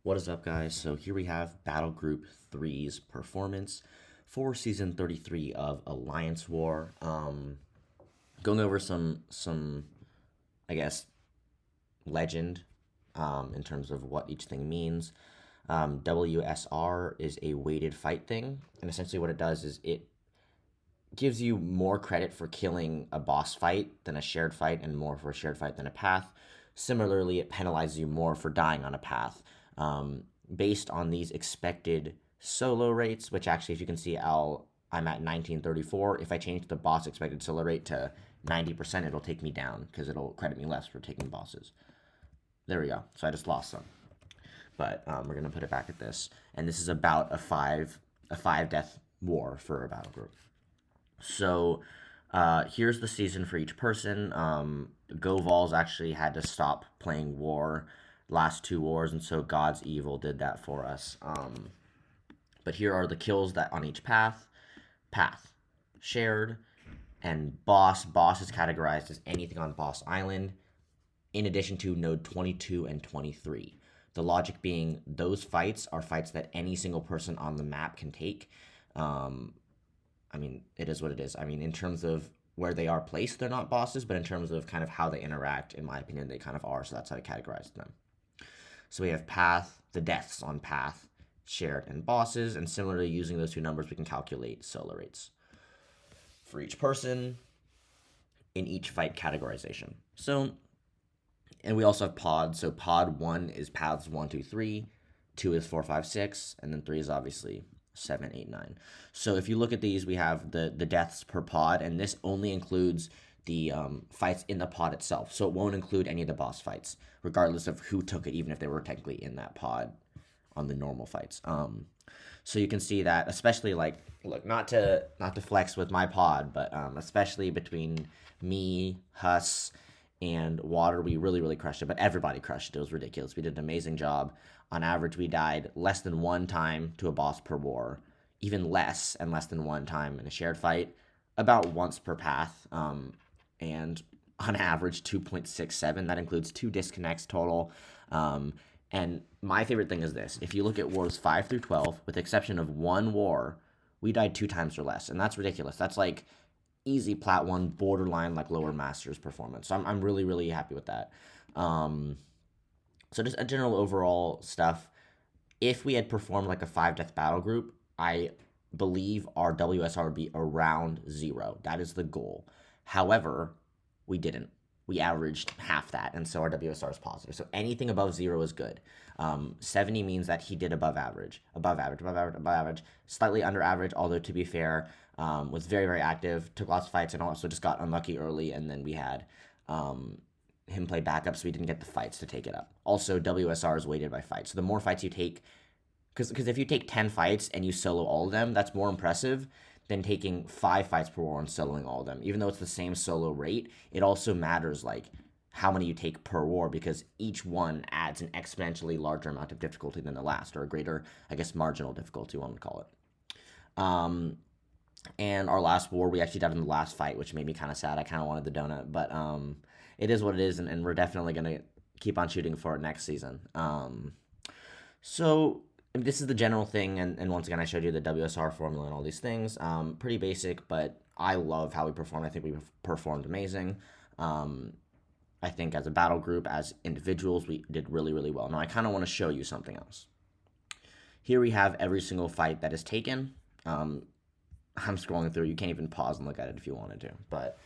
What is up, guys? So here we have Battlegroup 3's performance for Season 33 of Alliance War. Going over some I guess, legend in terms of what each thing means. WSR is a weighted fight thing, and essentially what it does is it gives you more credit for killing a boss fight than a shared fight, and more for a shared fight than a path. Similarly, it penalizes you more for dying on a path. Based on these expected solo rates, which actually, if you can see, I'm at 1934. If I change the boss expected solo rate to 90%, it'll take me down because it'll credit me less for taking bosses. There we go. So I just lost some, but we're gonna put it back at this, and this is about a five death war for a battle group. So here's the season for each person. Go Vols actually had to stop playing war last two wars, and so God's Evil did that for us. But here are the kills that on each path, shared, and boss. Boss is categorized as anything on Boss Island, in addition to node 22 and 23. The logic being those fights are fights that any single person on the map can take. I mean, it is what it is. I mean, in terms of where they are placed, they're not bosses, but in terms of kind of how they interact, in my opinion, they kind of are, so that's how I categorize them. So we have path, the deaths on path, shared, and bosses, and similarly, using those two numbers, we can calculate solo rates for each person in each fight categorization. So, and we also have pods. So pod 1 is paths 1, 2, 3, 2 is 4, 5, 6, and then 3 is obviously 7, 8, 9. So if you look at these, we have the deaths per pod, and this only includes the fights in the pod itself. So it won't include any of the boss fights, regardless of who took it, even if they were technically in that pod on the normal fights. So you can see that, especially like, look, not to flex with my pod, but especially between me, Huss, and Water, we really crushed it. But everybody crushed it. It was ridiculous. We did an amazing job. On average, we died less than one time to a boss per war, even less and less than one time in a shared fight, about once per path, and on average 2.67. That includes 2 disconnects total. And my favorite thing is this: if you look at wars 5 through 12, with the exception of one war, we died 2 times or less, and that's ridiculous. That's like easy plat 1, borderline like lower masters performance. So I'm really happy with that. So just a general overall stuff. If we had performed like a 5-death battle group, I believe our WSR would be around 0. That is the goal. However, we didn't. We averaged half that, and so our WSR is positive. So anything above 0 is good. 70 means that he did above average, slightly under average, although to be fair, was very active, took lots of fights, and also just got unlucky early, and then we had him play backup, so we didn't get the fights to take it up. Also, WSR is weighted by fights. So the more fights you take, because if you take 10 fights and you solo all of them, that's more impressive than taking 5 fights per war and soloing all of them. Even though it's the same solo rate, it also matters like how many you take per war, because each one adds an exponentially larger amount of difficulty than the last, or a greater, I guess, marginal difficulty, one would call it. And our last war, we actually died in the last fight, which made me kind of sad. I kind of wanted the donut, but it is what it is, and we're definitely going to keep on shooting for it next season. So this is the general thing, and once again, I showed you the WSR formula and all these things. Pretty basic, but I love how we performed. I think we performed amazing. I think as a battle group, as individuals, we did really well. Now, I kind of want to show you something else. Here we have every single fight that is taken. I'm scrolling through. You can't even pause and look at it if you wanted to, but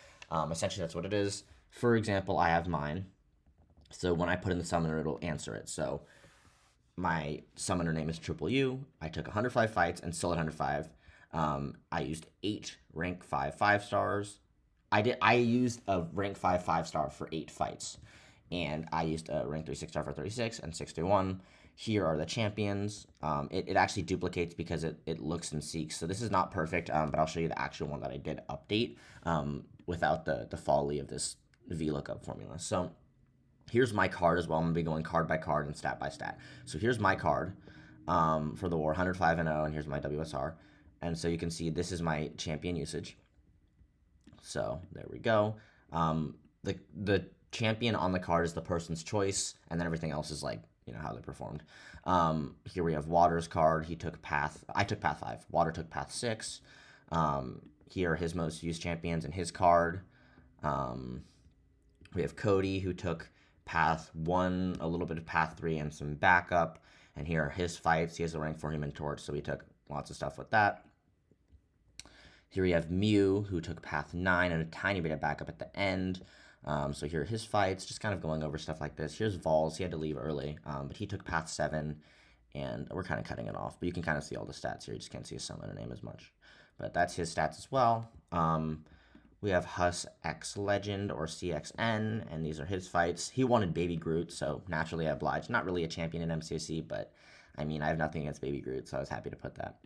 essentially that's what it is. For example, I have mine. So when I put in the summoner, it'll answer it. So my summoner name is Triple U. I took 105 fights and still at 105. I used 8 rank 5 5-stars. I used a rank 5 5-star for 8 fights, and I used a rank 3 6-star for 36 and 631. Here are the champions. It actually duplicates because it looks and seeks. So this is not perfect, but I'll show you the actual one that I did update without the folly of this VLOOKUP formula. So here's my card as well. I'm going to be going card by card and stat by stat. So here's my card for the war, 105 and 0, and here's my WSR. And so you can see this is my champion usage. So there we go. The champion on the card is the person's choice, and then everything else is like, how they performed. Here we have Water's card. I took path 5. Water took path 6. Here are his most used champions in his card. We have Cody, who took path 1, a little bit of path 3, and some backup. And here are his fights. He has a rank 4 Human Torch, so he took lots of stuff with that. Here we have Mew, who took path 9 and a tiny bit of backup at the end. So here are his fights, just kind of going over stuff like this. Here's Vols. He had to leave early, but he took path 7, and we're kind of cutting it off. But you can kind of see all the stats here. You just can't see his summoner name as much. But that's his stats as well. We have Hus X Legend, or CXN, and these are his fights. He wanted Baby Groot, so naturally I obliged. Not really a champion in MCOC, but, I mean, I have nothing against Baby Groot, so I was happy to put that.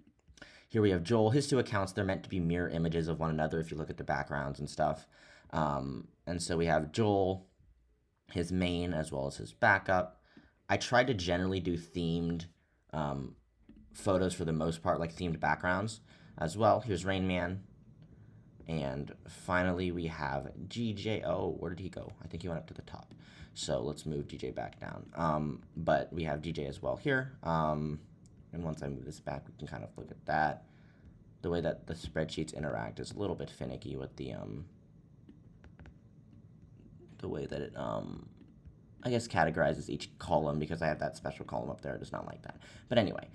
Here we have Joel. His 2 accounts, they're meant to be mirror images of one another if you look at the backgrounds and stuff. And so we have Joel, his main, as well as his backup. I tried to generally do themed photos for the most part, like themed backgrounds as well. Here's Rain Man. And finally, we have GJ. Oh, where did he go? I think he went up to the top. So let's move GJ back down. But we have GJ as well here. And once I move this back, we can kind of look at that. The way that the spreadsheets interact is a little bit finicky with the way that it, I guess, categorizes each column, because I have that special column up there. It does not like that. But anyway,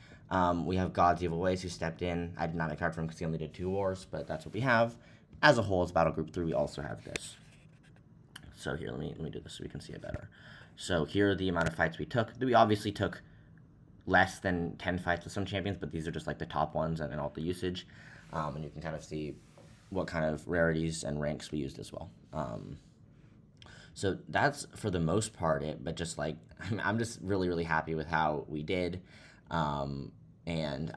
we have God's Evil Ways, who stepped in. I did not make a card for him because he only did 2 wars, but that's what we have. As a whole, as Battlegroup 3, we also have this. So here, let me do this so we can see it better. So here are the amount of fights we took. We obviously took less than 10 fights with some champions, but these are just like the top ones and all the usage. And you can kind of see what kind of rarities and ranks we used as well. So that's for the most part it, but just like, I'm just really, really happy with how we did. And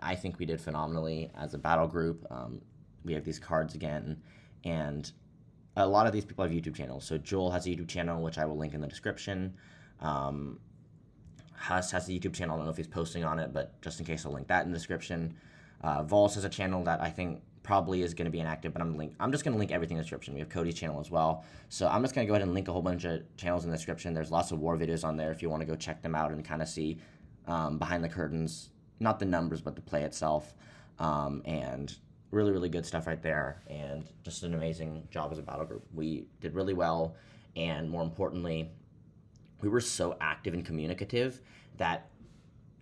I think we did phenomenally as a battle group. We have these cards again, and a lot of these people have YouTube channels. So Joel has a YouTube channel, which I will link in the description. Hus has a YouTube channel. I don't know if he's posting on it, but just in case, I'll link that in the description. Vols has a channel that I think probably is going to be inactive, but I'm just going to link everything in the description. We have Cody's channel as well. So I'm just going to go ahead and link a whole bunch of channels in the description. There's lots of war videos on there if you want to go check them out and kind of see behind the curtains, not the numbers, but the play itself. And really, really good stuff right there. And just an amazing job as a battle group. We did really well. And more importantly, we were so active and communicative that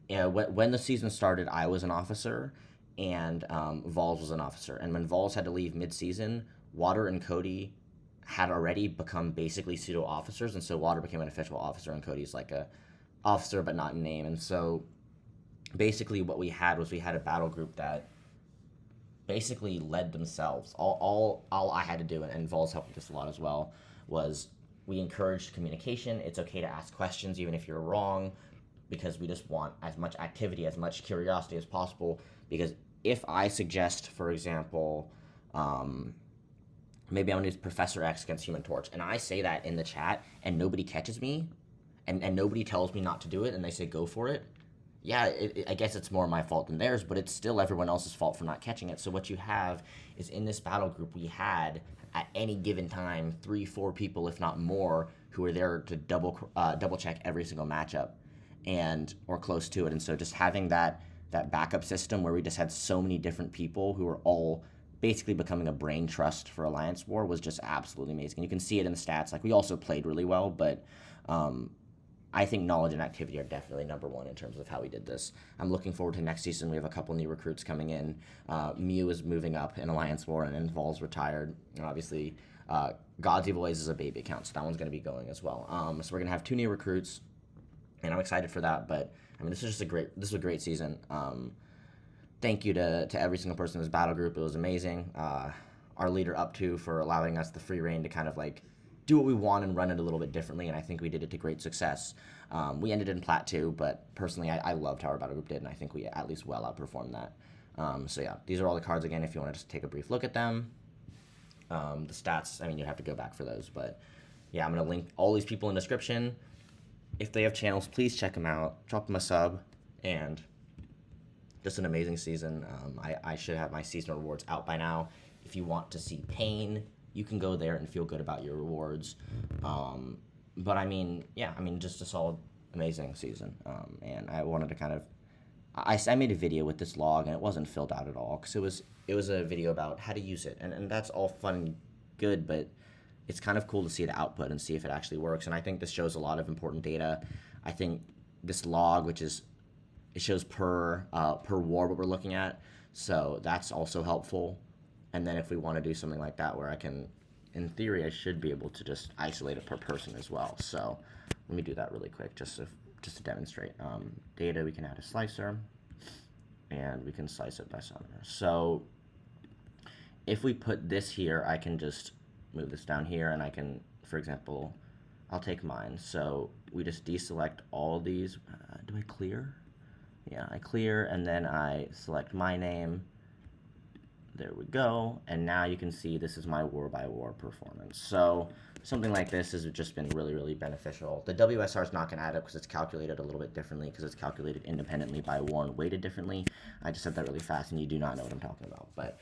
when the season started, I was an officer, and Vols was an officer. And when Vols had to leave mid-season, Water and Cody had already become basically pseudo-officers, and so Water became an official officer, and Cody's like a officer but not in name. And so basically what we had was a battle group that basically led themselves. All I had to do, and Vols helped with this a lot as well, was we encouraged communication. It's okay to ask questions even if you're wrong, because we just want as much activity, as much curiosity as possible. Because if I suggest, for example, maybe I'm going to use Professor X against Human Torch, and I say that in the chat, and nobody catches me, and nobody tells me not to do it, and they say go for it, yeah, I guess it's more my fault than theirs, but it's still everyone else's fault for not catching it. So what you have is, in this battle group, we had, at any given time, 3-4 people, if not more, who were there to double check every single matchup, or close to it. And so just having that backup system where we just had so many different people who were all basically becoming a brain trust for Alliance War was just absolutely amazing. You can see it in the stats. Like, we also played really well, but I think knowledge and activity are definitely number one in terms of how we did this. I'm looking forward to next season. We have a couple new recruits coming in. Mew is moving up in Alliance War, and Vols retired. And obviously, God's Evil Ways is a baby account, so that one's going to be going as well. So we're going to have 2 new recruits, and I'm excited for that. But I mean, this is a great season. Thank you to every single person in this battle group. It was amazing. Our leader Up To for allowing us the free reign to kind of like do what we want and run it a little bit differently, and I think we did it to great success. We ended in Plat 2, but personally, I loved how our battle group did, and I think we at least well outperformed that. So yeah, these are all the cards again if you want to just take a brief look at them. The stats, I mean, you'd have to go back for those, but yeah, I'm going to link all these people in the description. If they have channels, please check them out. Drop them a sub, and just an amazing season. I should have my seasonal rewards out by now. If you want to see Pain, you can go there and feel good about your rewards. But I mean, yeah, I mean, just a solid amazing season. And I wanted to kind of I made a video with this log and it wasn't filled out at all because it was a video about how to use it, and that's all fun and good, but it's kind of cool to see the output and see if it actually works. And I think this shows a lot of important data. I think this log, which is it shows per war what we're looking at, so that's also helpful. And then if we want to do something like that where I can, in theory, I should be able to just isolate it per person as well. So let me do that really quick just to demonstrate. Data, we can add a slicer, and we can slice it by summoner. So if we put this here, I can just move this down here, and I can, for example, I'll take mine. So we just deselect all these. Do I clear? Yeah, I clear, and then I select my name. There we go, and now you can see this is my war by war performance. So something like this has just been really, really beneficial. The WSR is not going to add up because it's calculated a little bit differently because it's calculated independently by war and weighted differently. I just said that really fast, and you do not know what I'm talking about, but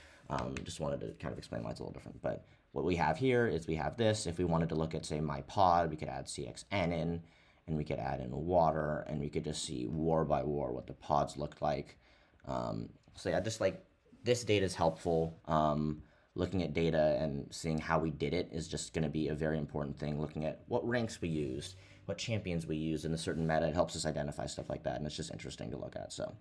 just wanted to kind of explain why it's a little different. But what we have here is we have this. If we wanted to look at, say, my pod, we could add CXN in, and we could add in water, and we could just see war by war what the pods looked like. So yeah, just like this data is helpful. Looking at data and seeing how we did it is just going to be a very important thing. Looking at what ranks we used, what champions we used in a certain meta, it helps us identify stuff like that, and it's just interesting to look at. So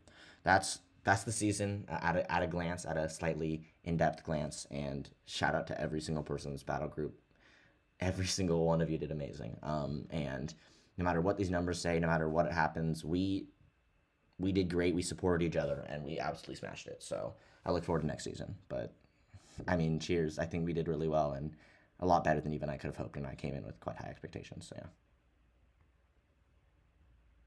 that's the season at a glance, at a slightly in-depth glance, and shout out to every single person in this battle group. Every single one of you did amazing. And no matter what these numbers say, no matter what happens, we did great. We supported each other, and we absolutely smashed it. So I look forward to next season. But, I mean, cheers. I think we did really well, and a lot better than even I could have hoped, and I came in with quite high expectations. So, yeah.